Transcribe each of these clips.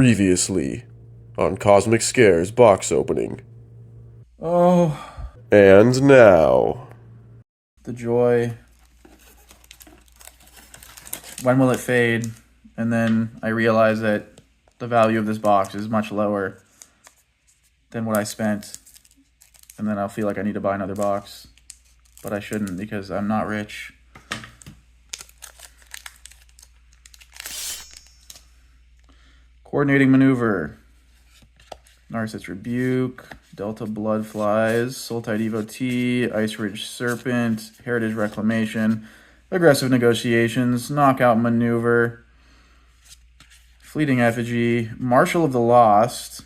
Previously on Cosmic Scares box opening. Oh, And now, the joy. When will it fade? And then I realize that the value of this box is much lower than what I spent. And then I'll feel like I need to buy another box. But I shouldn't because I'm not rich. Coordinating Maneuver. Narcissus Rebuke. Delta Bloodflies. Sultide Evo T. Ice Ridge Serpent. Heritage Reclamation. Aggressive Negotiations. Knockout Maneuver. Fleeting Effigy. Marshal of the Lost.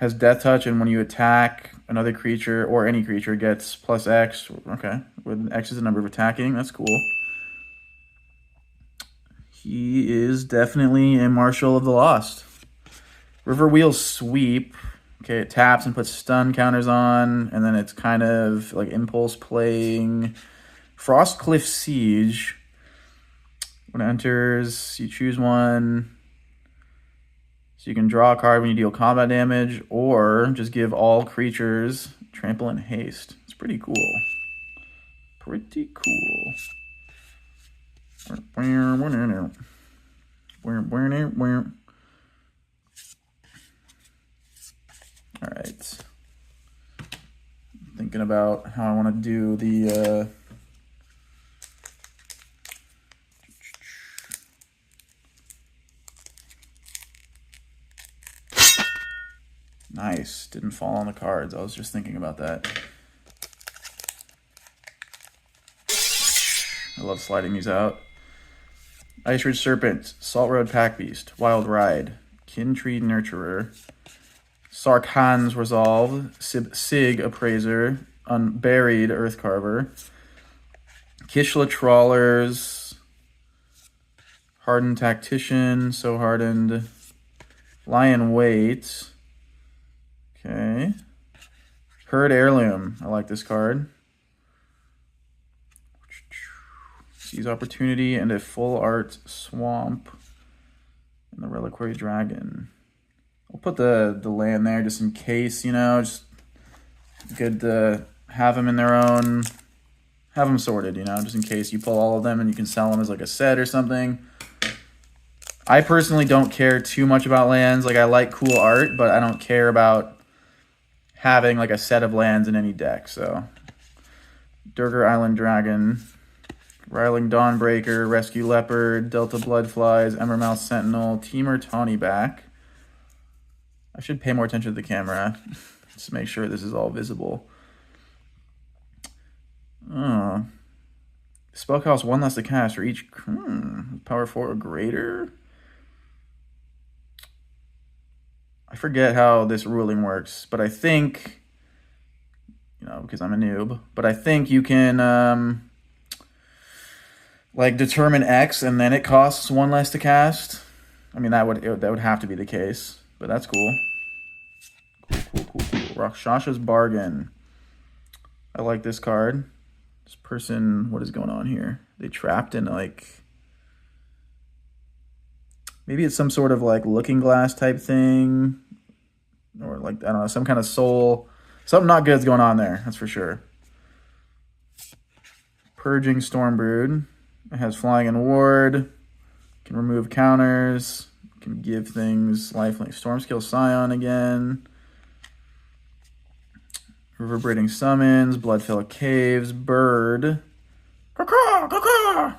Has Death Touch, and when you attack another creature or any creature, gets plus X. Okay. When X is the number of attacking. That's cool. He is definitely a Marshal of the Lost. Riverwheel Sweep. Okay, it taps and puts stun counters on, and then it's kind of like impulse playing. Frostcliff Siege. When it enters, you choose one. So you can draw a card when you deal combat damage, or just give all creatures trample and haste. It's pretty cool. Pretty cool. All right. Thinking about how I want to do the nice. Didn't fall on the cards. I was just thinking about that. I love sliding these out. Ice Ridge Serpent, Salt Road Pack Beast, Wild Ride, Kin Tree Nurturer, Sarkhan's Resolve, Sig Appraiser, Unburied Earthcarver, Kishla Trawlers, Hardened Tactician, So Hardened, Lion Wait, okay, Herd Heirloom, I like this card. Seize Opportunity and a Full Art Swamp, and the Reliquary Dragon. I'll put the land there just in case, you know, just good to have them in their own, have them sorted, you know, just in case you pull all of them and you can sell them as like a set or something. I personally don't care too much about lands. Like, I like cool art, but I don't care about having like a set of lands in any deck. So Durgar Island Dragon, Riling Dawnbreaker, Rescue Leopard, Delta Bloodflies, Embermouth Sentinel, Teamer Tawnyback. I should pay more attention to the camera. Just make sure this is all visible. Spell costs 1 less to cast for each power 4 or greater. I forget how this ruling works, but I think, you know, because I'm a noob, but I think you can like determine X and then it costs 1 less to cast. I mean, that would have to be the case, but that's cool. Cool. Rakshasha's Bargain. I like this card. This person, what is going on here? They trapped in like, maybe it's some sort of like looking glass type thing, or like, I don't know, some kind of soul. Something not good's going on there, that's for sure. Purging Stormbrood. It has Flying and Ward. Can remove counters. Can give things lifelink. Stormscale Scion again. Reverberating Summons. Bloodfell Caves. Bird. Caw-caw, caw-caw.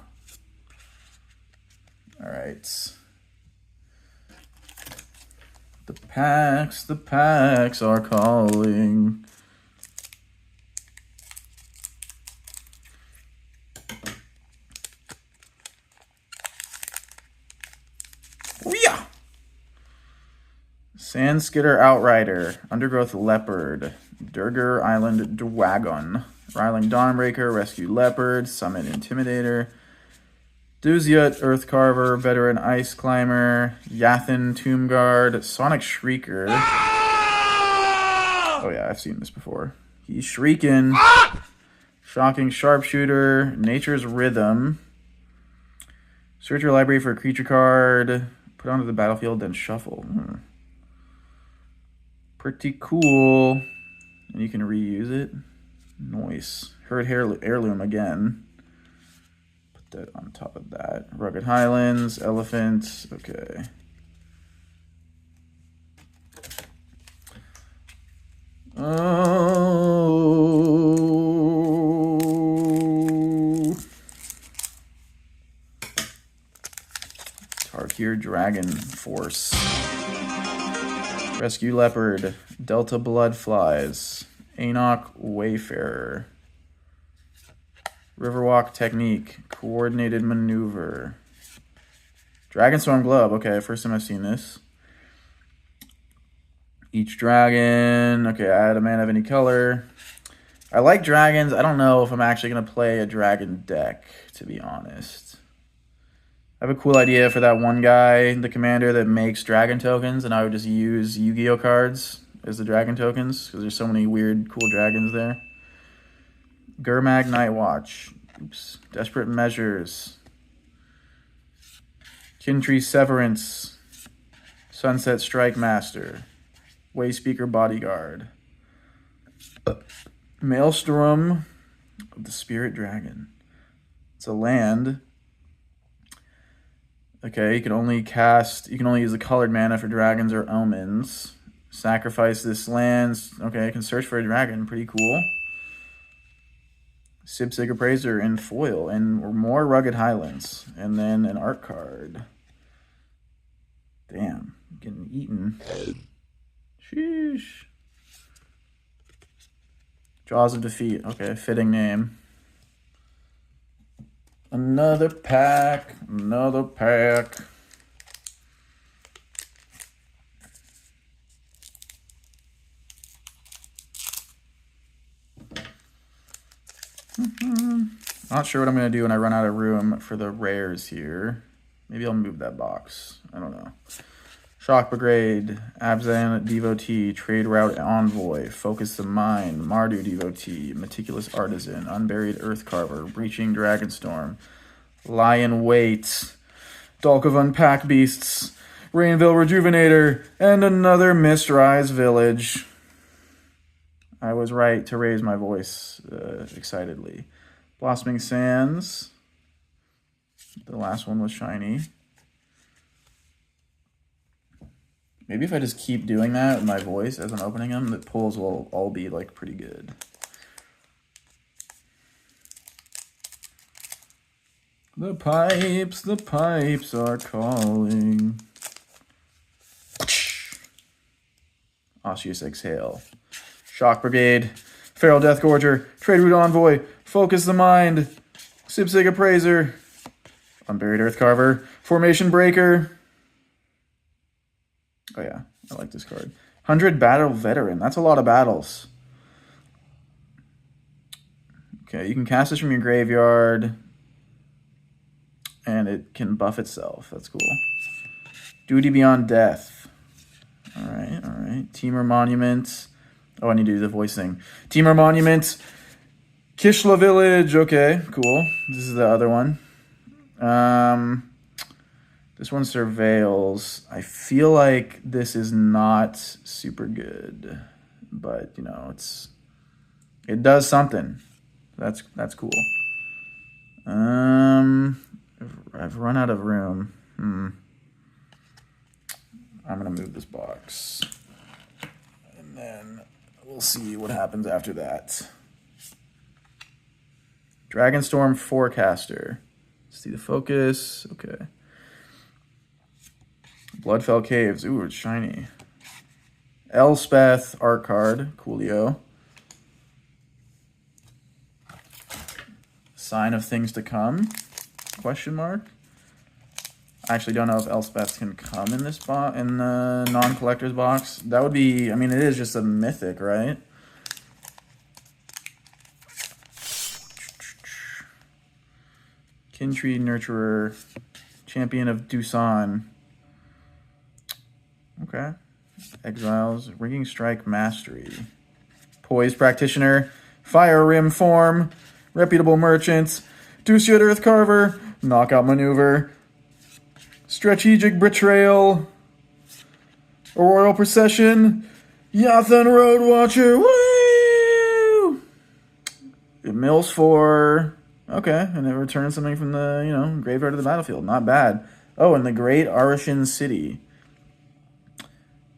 Alright. The packs are calling. Yeah. Sandskitter Outrider, Undergrowth Leopard, Durgar Island Dragon, Riling Dawnbreaker, Rescue Leopard, Summit Intimidator, Duziut Earthcarver, Veteran Ice Climber, Yathin Tombguard, Sonic Shrieker. Oh yeah, I've seen this before. He's shrieking. Shocking Sharpshooter, Nature's Rhythm. Search your library for a creature card. Put onto the battlefield, then shuffle. Pretty cool. And you can reuse it. Nice. Herd heirloom again. Put that on top of that. Rugged Highlands, elephants. Okay. Oh. Tarkir Dragon Force. Rescue Leopard. Delta Bloodflies. Enoch Wayfarer. Riverwalk Technique. Coordinated Maneuver. Dragonstorm Glove. Okay, first time I've seen this. Each dragon. Okay, add a mana of any color. I like dragons. I don't know if I'm actually going to play a dragon deck, to be honest. I have a cool idea for that one guy, the commander that makes dragon tokens, and I would just use Yu-Gi-Oh cards as the dragon tokens, because there's so many weird, cool dragons there. Gurmag Night Watch. Oops. Desperate Measures. Kintree Severance. Sunset Strike Master. Wayspeaker Bodyguard. Maelstrom of the Spirit Dragon. It's a land. Okay, you can only use the colored mana for dragons or omens. Sacrifice this land. Okay, I can search for a dragon. Pretty cool. Sibsig Appraiser in foil. And more Rugged Highlands. And then an art card. Damn, getting eaten. Sheesh. Jaws of Defeat. Okay, fitting name. Another pack. Another pack. Not sure what I'm going to do when I run out of room for the rares here. Maybe I'll move that box. I don't know. Shock Brigade, Abzan Devotee, Trade Route Envoy, Focus the Mind, Mardu Devotee, Meticulous Artisan, Unburied Earthcarver, Breaching Dragonstorm, Lion Wait, Dalk of Unpack Beasts, Rainville Rejuvenator, and another Mistrise Village. I was right to raise my voice excitedly. Blossoming Sands. The last one was shiny. Maybe if I just keep doing that with my voice as I'm opening them, the pulls will all be like pretty good. The pipes are calling. Osseous Exhale. Shock Brigade. Feral Deathgorger. Trade Route Envoy. Focus the Mind. Sibsig Appraiser. Unburied Earthcarver. Formation Breaker. Oh yeah, I like this card. 100 Battle Veteran. That's a lot of battles. Okay, you can cast this from your graveyard. And it can buff itself. That's cool. Duty Beyond Death. Alright, alright. Teamer Monument. Oh, I need to do the voice thing. Teamer Monument. Kishla Village. Okay, cool. This is the other one. This one surveils. I feel like this is not super good, but you know, it does something. That's cool. I've run out of room. I'm gonna move this box, and then we'll see what happens after that. Dragonstorm Forecaster. See the focus. Okay. Bloodfell Caves. Ooh, it's shiny. Elspeth art card. Coolio. Sign of Things to Come? Question mark. I actually don't know if Elspeth can come in this box, in the non-collector's box. That would be, I mean, it is just a mythic, right? Kintree Nurturer. Champion of Dusan. Okay. Exiles. Ringing Strike Mastery. Poise Practitioner. Fire Rim Form. Reputable Merchant. Deucewood Earthcarver. Knockout Maneuver. Strategic Betrayal. A Royal Procession. Yathan Road Watcher. Woo! It mills 4. Okay, and it returns something from the, graveyard to the battlefield. Not bad. Oh, and the Great Arishan City.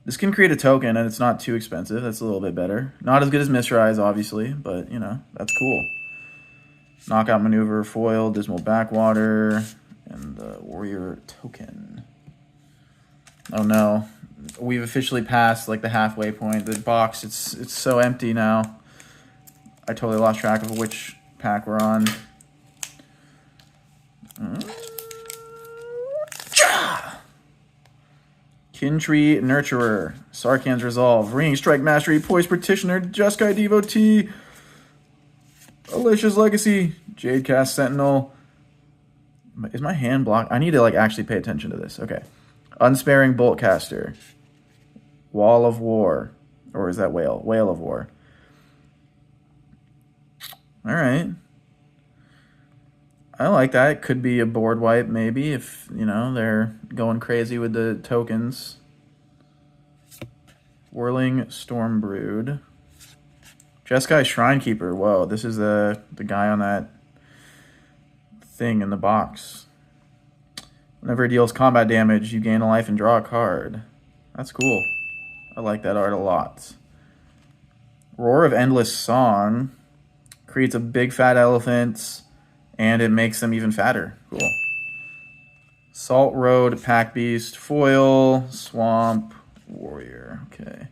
This can create a token, and it's not too expensive. That's a little bit better. Not as good as Mistrise, obviously, but, that's cool. Knockout Maneuver, Foil, Dismal Backwater, and the Warrior Token. Oh, no. We've officially passed, like, the halfway point. The box, it's so empty now. I totally lost track of which pack we're on. Kintree Nurturer, Sarkhan's Resolve, Ringing Strike Mastery, Poise Petitioner, Jeskai Devotee, Alicia's Legacy, Jadecast Sentinel. Is my hand blocked? I need to actually pay attention to this. Okay. Unsparing Boltcaster, Wall of War, or is that Whale? Whale of War. All right. I like that. It could be a board wipe, maybe, if, they're going crazy with the tokens. Whirling Stormbrood. Jeskai Shrinekeeper. Whoa, this is the guy on that thing in the box. Whenever it deals combat damage, you gain a life and draw a card. That's cool. I like that art a lot. Roar of Endless Song. Creates a big fat elephant, and it makes them even fatter. Cool. Salt Road, Pack Beast, Foil, Swamp, Warrior. Okay.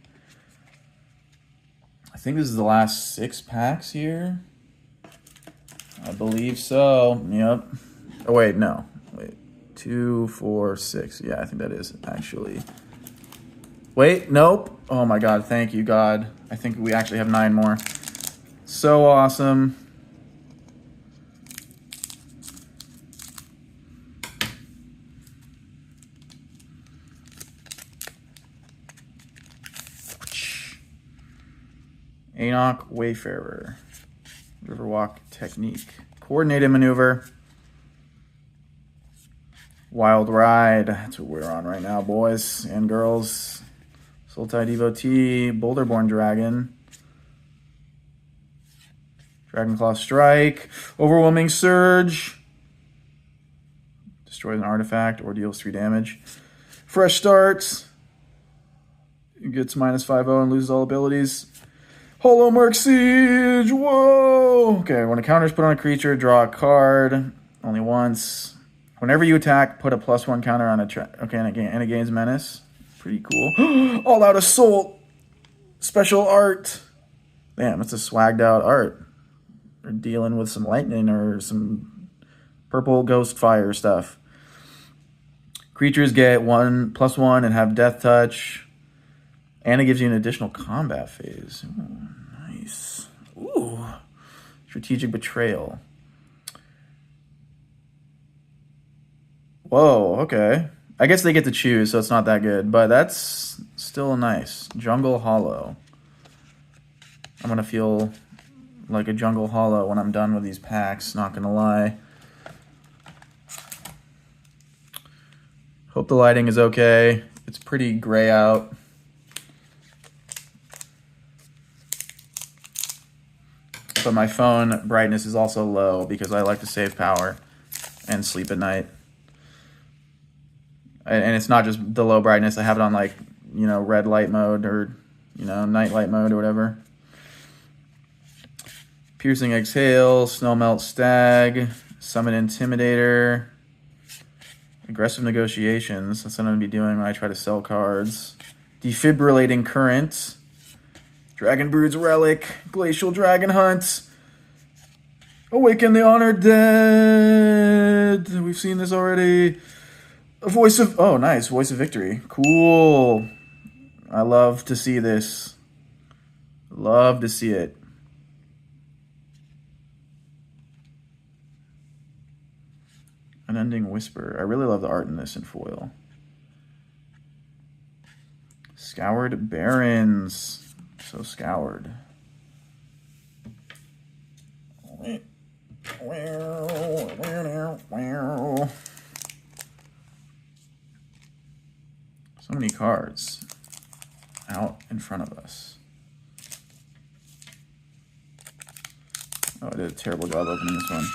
I think this is the last 6 packs here. I believe so. Yep. Oh, wait, no. Wait. 2, 4, 6. Yeah, I think that is actually. Wait, nope. Oh my god, thank you, God. I think we actually have 9 more. So awesome. Enoch Wayfarer. Riverwalk Technique. Coordinated Maneuver. Wild Ride. That's what we're on right now, boys and girls. Sultai Devotee. Boulderborn Dragon. Dragonclaw Strike. Overwhelming Surge. Destroys an artifact or deals 3 damage. Fresh Start. It gets -5/0 and loses all abilities. Hollow Merc Siege. Whoa. Okay, when a counter is put on a creature, draw a card. Only once. Whenever you attack, put a +1 counter on a okay, and it gains menace. Pretty cool. All Out Assault. Special art. Damn, it's a swagged out art. Or dealing with some lightning or some purple ghost fire stuff. Creatures get +1 and have death touch. And it gives you an additional combat phase. Ooh, nice. Ooh. Strategic Betrayal. Whoa, okay. I guess they get to choose, so it's not that good. But that's still nice. Jungle Hollow. I'm going to feel like a Jungle Hollow when I'm done with these packs, not going to lie. Hope the lighting is okay. It's pretty gray out. But my phone brightness is also low because I like to save power and sleep at night. And it's not just the low brightness. I have it on red light mode or, night light mode or whatever. Piercing Exhale, Snowmelt Stag, Summon Intimidator, Aggressive Negotiations. That's what I'm going to be doing when I try to sell cards. Defibrillating Current. Dragon Brood's Relic, Glacial Dragon Hunt, Awaken the Honored Dead. We've seen this already. Voice of Victory. Cool. I love to see this. Love to see it. Unending Whisper. I really love the art in this in foil. Scoured Barrens. So scoured. So many cards out in front of us. Oh, I did a terrible job opening this one.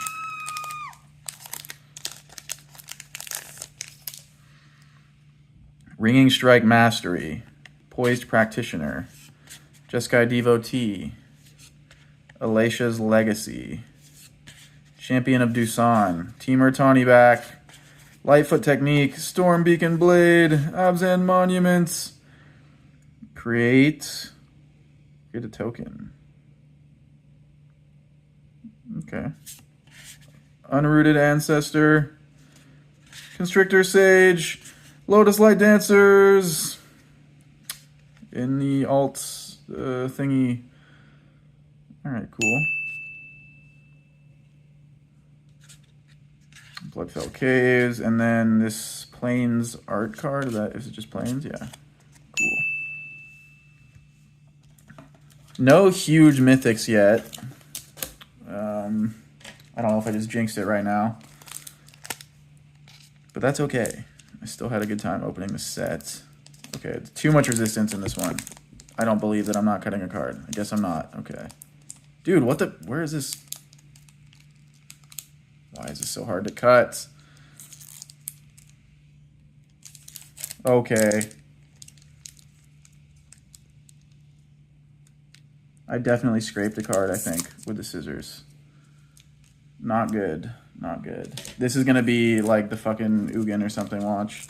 Ringing Strike Mastery, Poised Practitioner, Jeskai Devotee, Alicia's Legacy, Champion of Dusan, Teamer Tawny back, Lightfoot Technique, Storm Beacon Blade, Abzan Monuments, create a token. Okay. Unrooted Ancestor, Constrictor Sage, Lotus Light Dancers in the alt thingy. All right, cool. Bloodfell Caves, and then this Plains art card. Is it just Plains? Yeah. Cool. No huge mythics yet. I don't know if I just jinxed it right now. But that's okay. I still had a good time opening the set. Okay, too much resistance in this one. I don't believe that I'm not cutting a card. I guess I'm not. Okay. Dude, what the... Where is this... Why is this so hard to cut? Okay. I definitely scraped a card, I think, with the scissors. Not good. Not good. This is going to be like the fucking Ugin or something, watch.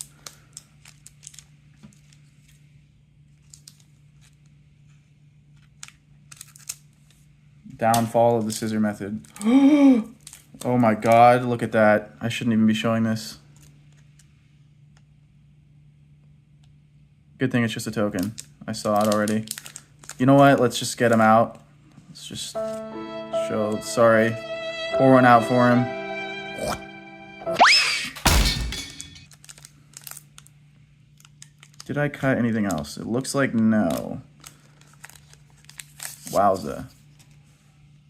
Downfall of the scissor method. Oh my god, look at that. I shouldn't even be showing this. Good thing it's just a token. I saw it already. You know what? Let's just get him out. Let's just show. Sorry. Pour one out for him. Did I cut anything else? It looks like no. Wowza.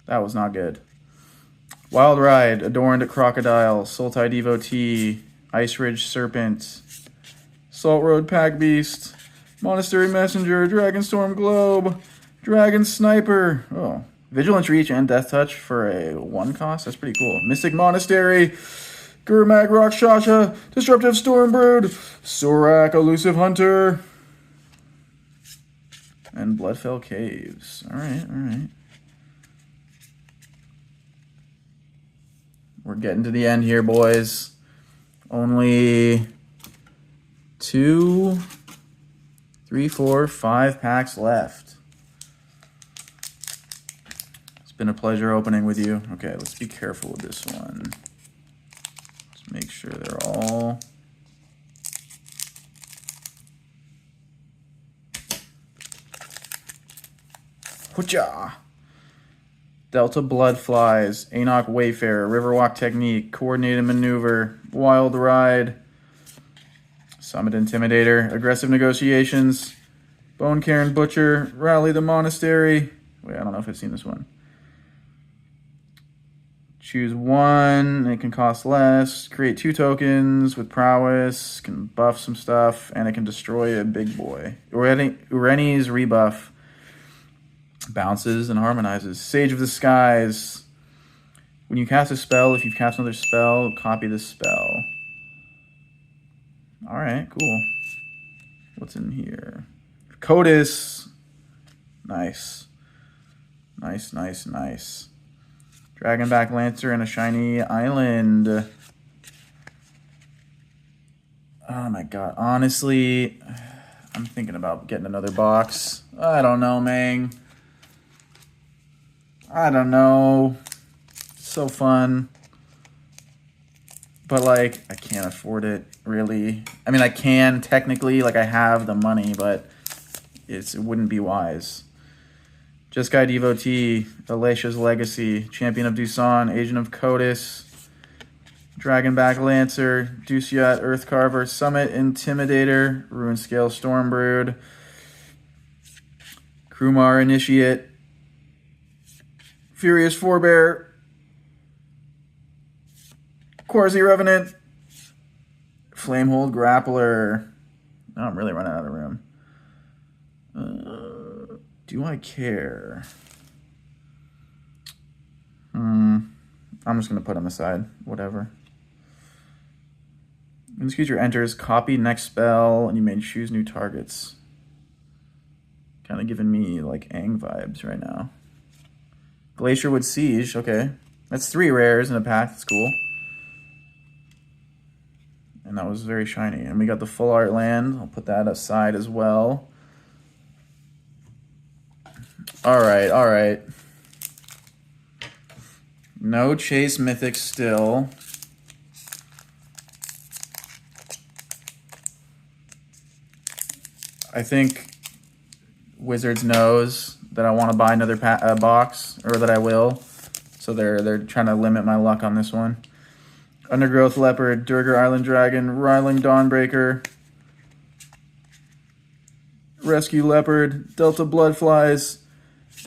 That was not good. Wild Ride, Adorned Crocodile, Sultai Devotee, Ice Ridge Serpent, Salt Road Pack Beast, Monastery Messenger, Dragonstorm Globe, Dragon Sniper. Oh, Vigilance Reach and Death Touch for a 1 cost. That's pretty cool. Mystic Monastery, Gurmag Rakshasha, Disruptive Stormbrood, Sorak Elusive Hunter, and Bloodfell Caves. All right, all right. We're getting to the end here, boys. Only 2, 3, 4, 5 packs left. It's been a pleasure opening with you. Okay, let's be careful with this one. Let's make sure they're all... Hoocha! Delta Bloodflies, Enoch Wayfarer, Riverwalk Technique, Coordinated Maneuver, Wild Ride, Summit Intimidator, Aggressive Negotiations, Bone Cairn Butcher, Rally the Monastery. Wait, I don't know if I've seen this one. Choose one, it can cost less. Create 2 tokens with prowess, can buff some stuff, and it can destroy a big boy. Ureni's rebuff. Bounces and harmonizes. Sage of the Skies. When you cast a spell, if you've cast another spell, copy the spell. Alright, cool. What's in here? Codis. Nice. Nice, nice, nice. Dragonback Lancer and a shiny island. Oh my god. Honestly, I'm thinking about getting another box. I don't know, man. I don't know. It's so fun. But, like, I can't afford it, really. I mean, I can, technically. Like, I have the money, but it wouldn't be wise. Jeskai Devotee, Alicia's Legacy, Champion of Dusan, Agent of Codis, Dragonback Lancer, Dusiat Earthcarver, Summit Intimidator, Runescale Stormbrood, Krumar Initiate, Furious Forebear, Quarzy Revenant, Flamehold Grappler, Now I'm really running out of room. Do I care? I'm just going to put him aside. Whatever. When this creature enters, copy next spell, and you may choose new targets. Kind of giving me, like, Aang vibes right now. Glacierwood Siege, okay. That's 3 rares in a pack, that's cool. And that was very shiny. And we got the full art land. I'll put that aside as well. Alright. No Chase Mythic still. I think Wizards knows that I want to buy another box, or that I will. So they're trying to limit my luck on this one. Undergrowth Leopard, Durgar Island Dragon, Ryling Dawnbreaker, Rescue Leopard, Delta Bloodflies,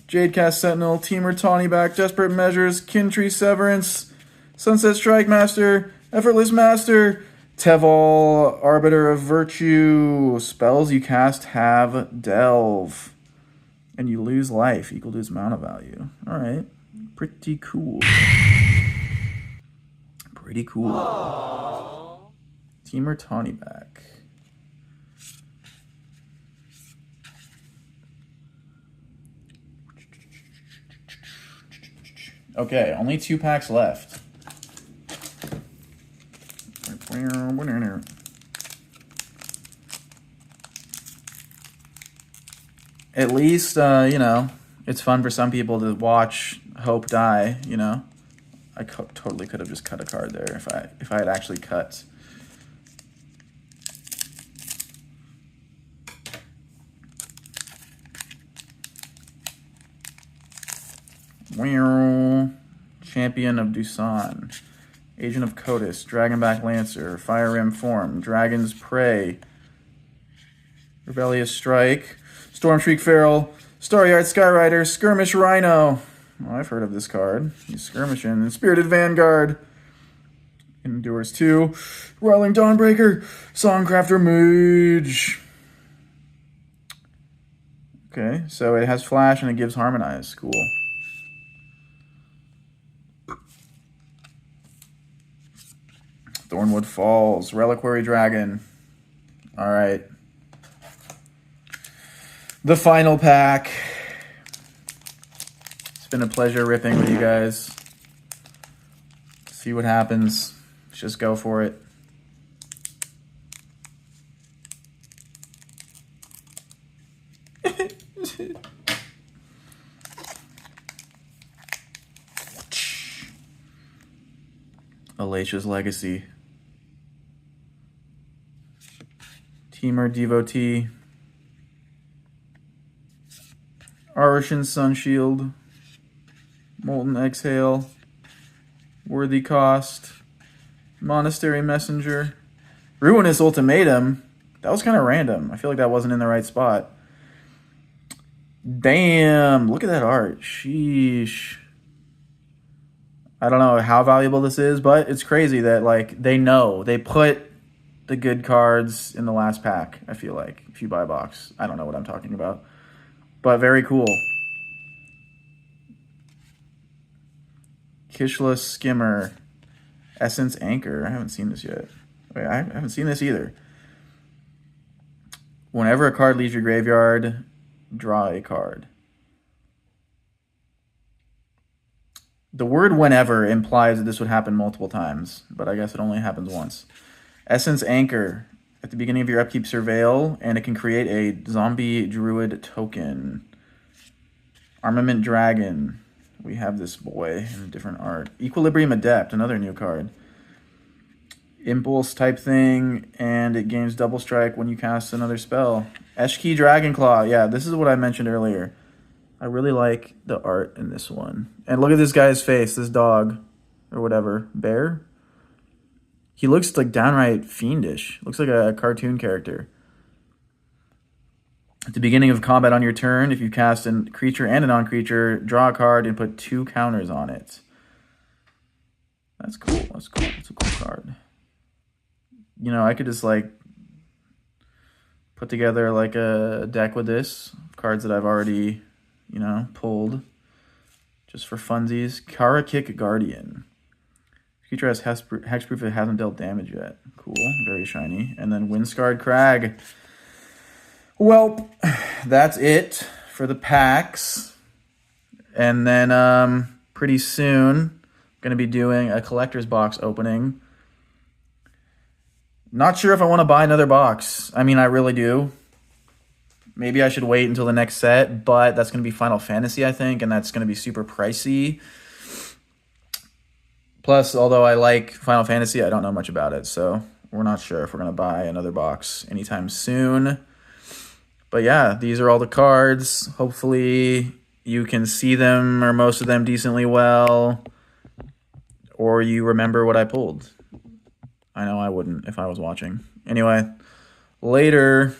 Jadecast Sentinel, Teamer Tawnyback, Desperate Measures, Kintree Severance, Sunset Strike Master, Effortless Master, Teval, Arbiter of Virtue. Spells you cast have Delve. And you lose life equal to its mana value. Alright. Pretty cool. Pretty cool. Aww. Teamer Tawnyback. Okay, only 2 packs left. At least, you know, it's fun for some people to watch Hope die, you know. I totally could have just cut a card there if I had actually cut. Champion of Dusan, Agent of Kotis, Dragonback Lancer, Fire Rim Form, Dragon's Prey, Rebellious Strike, Stormshriek Feral, Starry Art Skyrider, Skirmish Rhino. Oh, I've heard of this card. He's skirmishing. And Spirited Vanguard. Endures 2. Ryling Dawnbreaker. Songcrafter Mage. Okay, so it has Flash and it gives Harmonize. Cool. Thornwood Falls. Reliquary Dragon. Alright. The final pack. It's been a pleasure ripping with you guys. See what happens. Let's just go for it. Alatia's Legacy. Teamer Devotee. Arishan Sunshield. Molten Exhale. Worthy Cost. Monastery Messenger. Ruinous Ultimatum. That was kind of random. I feel like that wasn't in the right spot. Damn, look at that art. Sheesh. I don't know how valuable this is, but it's crazy that, like, they know. They put the good cards in the last pack, I feel like, if you buy a box. I don't know what I'm talking about. But very cool. Kishla Skimmer. Essence Anchor. I haven't seen this yet. Wait, I haven't seen this either. Whenever a card leaves your graveyard, draw a card. The word whenever implies that this would happen multiple times, but I guess it only happens once. Essence Anchor. At the beginning of your upkeep, surveil, and it can create a zombie druid token. Armament Dragon. We have this boy in a different art. Equilibrium Adept, another new card. Impulse type thing, and it gains double strike when you cast another spell. Eshki Dragonclaw. Yeah, this is what I mentioned earlier. I really like the art in this one. And look at this guy's face, this dog, or whatever. Bear? He looks like downright fiendish. Looks like a cartoon character. At the beginning of combat on your turn, if you cast a creature and a non-creature, draw a card and put 2 counters on it. That's cool. That's cool. It's a cool card. You know, I could just, like, put together like a deck with this. Cards that I've already, you know, pulled. Just for funsies. Kara Kick Guardian. Creature has hexproof, it hasn't dealt damage yet. Cool, very shiny. And then Windscarred Crag. Well, that's it for the packs. And then pretty soon, I'm going to be doing a collector's box opening. Not sure if I want to buy another box. I mean, I really do. Maybe I should wait until the next set, but that's going to be Final Fantasy, I think, and that's going to be super pricey. Plus, although I like Final Fantasy, I don't know much about it, so we're not sure if we're going to buy another box anytime soon. But yeah, these are all the cards. Hopefully you can see them or most of them decently well, or you remember what I pulled. I know I wouldn't if I was watching. Anyway, later.